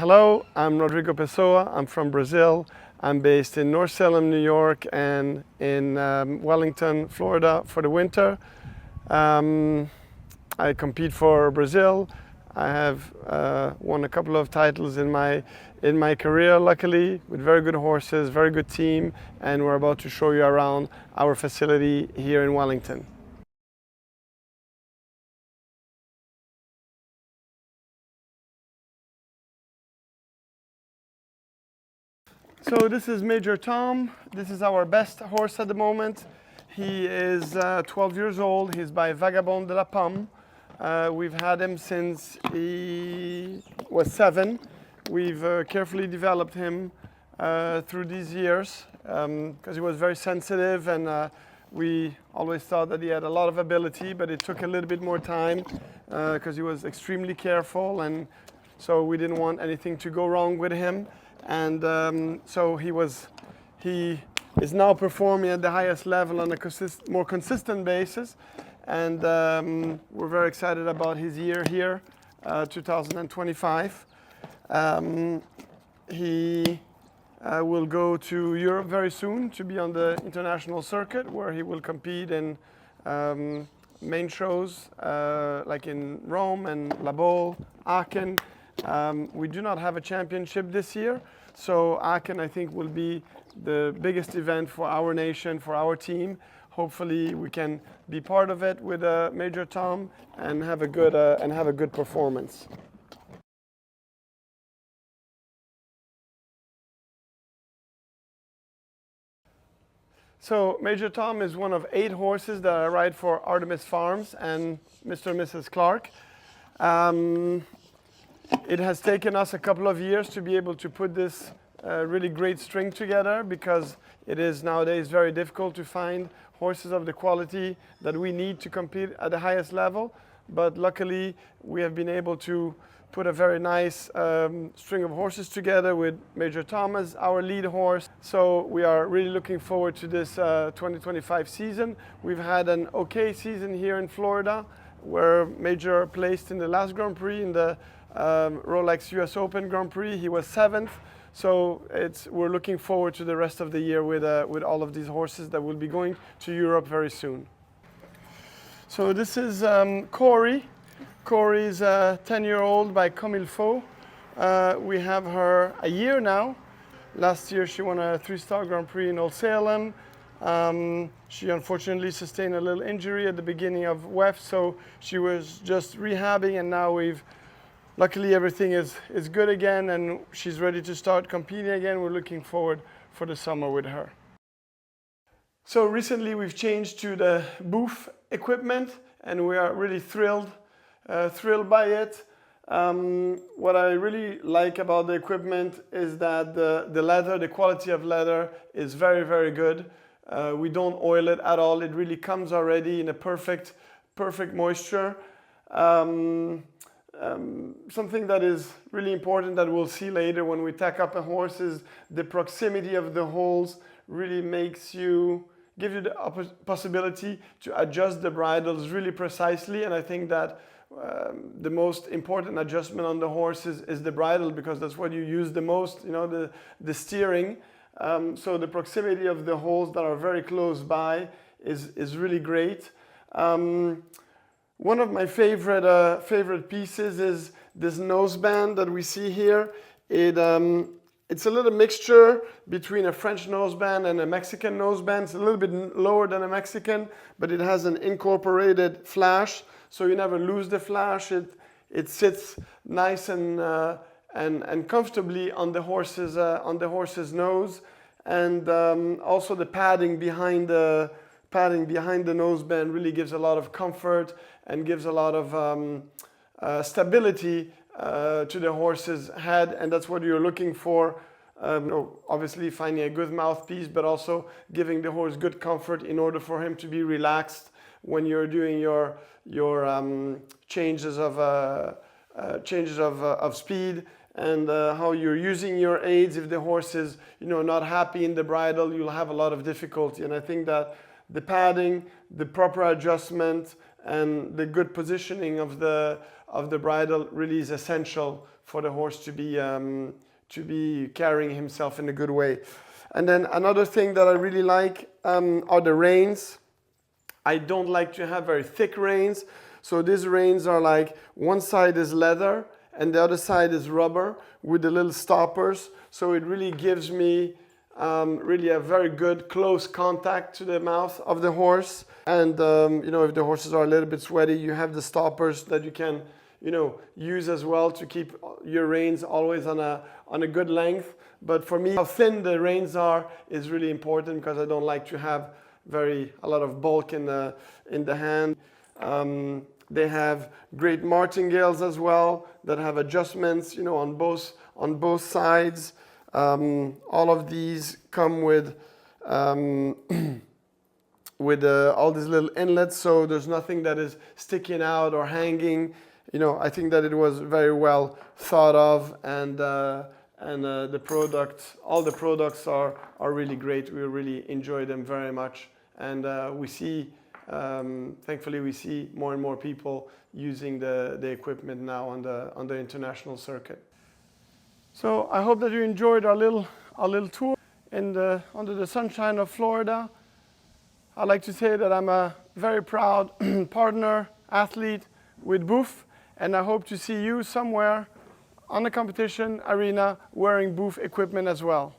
Hello, I'm Rodrigo Pessoa. I'm from Brazil. I'm based in North Salem, New York, and in Wellington, Florida for the winter. I compete for Brazil. I have won a couple of titles in my career, luckily, with very good horses, very good team, and we're about to show you around our facility here in Wellington. So this is Major Tom. This is our best horse at the moment. He is 12 years old. He's by Vagabond de la Pomme. We've had him since he was 7. We've carefully developed him through these years because he was very sensitive, and we always thought that he had a lot of ability, but it took a little bit more time because he was extremely careful, and so we didn't want anything to go wrong with him. And so he is now performing at the highest level on a more consistent basis, and we're very excited about his year here, 2025. He will go to Europe very soon to be on the international circuit, where he will compete in main shows like in Rome and La Baule, Aachen. We do not have a championship this year, so Aachen, I think, will be the biggest event for our nation, for our team. Hopefully we can be part of it with Major Tom and have a good performance. So Major Tom is one of 8 horses that I ride for Artemis Farms and Mr. and Mrs. Clark. It has taken us a couple of years to be able to put this really great string together, because it is nowadays very difficult to find horses of the quality that we need to compete at the highest level. But luckily, we have been able to put a very nice string of horses together with Major Tom as our lead horse. So we are really looking forward to this 2025 season. We've had an okay season here in Florida, where Major placed in the last Grand Prix in the Rolex US Open Grand Prix. He was 7th, so we're looking forward to the rest of the year with all of these horses that will be going to Europe very soon. So this is Corey. Corey is a 10-year-old by Comme il faut. We have her a year now. Last year she won a 3-star Grand Prix in Old Salem. She unfortunately sustained a little injury at the beginning of WEF, so she was just rehabbing, and now luckily everything is good again, and she's ready to start competing again. We're looking forward for the summer with her. So recently we've changed to the Bhoof equipment, and we are really thrilled by it. What I really like about the equipment is that the leather, the quality of leather is very, very good. We don't oil it at all. It really comes already in a perfect moisture. Something that is really important that we'll see later when we tack up a horse is the proximity of the holes really gives you the possibility to adjust the bridles really precisely. And I think that the most important adjustment on the horse is the bridle, because that's what you use the most, the steering. So the proximity of the holes that are very close by is really great. One of my favorite pieces is this noseband that we see here. It's a little mixture between a French noseband and a Mexican noseband. It's a little bit lower than a Mexican, but it has an incorporated flash, so you never lose the flash. It sits nice and comfortably on the horse's nose, and also the padding behind the noseband really gives a lot of comfort and gives a lot of stability to the horse's head, and that's what you're looking for. Obviously finding a good mouthpiece, but also giving the horse good comfort in order for him to be relaxed when you're doing your changes of speed, and how you're using your aids. If the horse is not happy in the bridle, you'll have a lot of difficulty. And I think that the padding, the proper adjustment, and the good positioning of the bridle really is essential for the horse to be carrying himself in a good way. And then another thing that I really like are the reins. I don't like to have very thick reins, so these reins are like one side is leather and the other side is rubber with the little stoppers, so it really gives me really a very good close contact to the mouth of the horse. And you know, if the horses are a little bit sweaty, you have the stoppers that you can, you know, use as well to keep your reins always on a good length. But for me, how thin the reins are is really important, because I don't like to have a lot of bulk in the hand. They have great martingales as well that have adjustments, you know, on both sides. All of these come with all these little inlets, so there's nothing that is sticking out or hanging. You know, I think that it was very well thought of, and the products, all the products are really great. We really enjoy them very much, and we see, thankfully, we see more and more people using the equipment now on the international circuit. So I hope that you enjoyed our little tour under the sunshine of Florida. I'd like to say that I'm a very proud partner, athlete with Bhoof, and I hope to see you somewhere on the competition arena wearing Bhoof equipment as well.